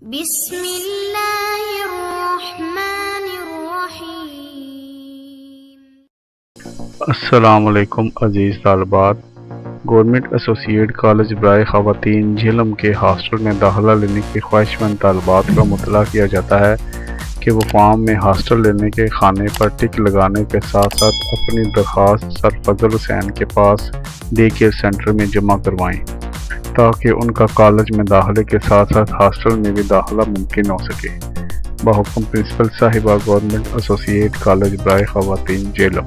बिस्मिल्लाहिर्रहमानिर्रहीम। अस्सलामुअलैकुम अजीज़ तालिबात। Government associate college बराए ख़वातीन झेलम के हॉस्टल में दाखिला लेने की ख्वाहिशमंद तालिबात का मुतला किया जाता है कि वो फॉर्म में हॉस्टल लेने के खाने पर टिक लगाने के साथ साथ अपनी दरख्वास्त सर फजल हुसैन के पास डे केयर सेंटर में जमा करवाएं ताकि उनका कॉलेज में दाखिले के साथ साथ हॉस्टल में भी दाखिला मुमकिन हो सके। बाहुक्म प्रिंसिपल साहिबा, गवर्नमेंट एसोसिएट कॉलेज बराए ख़वातीन झेलम।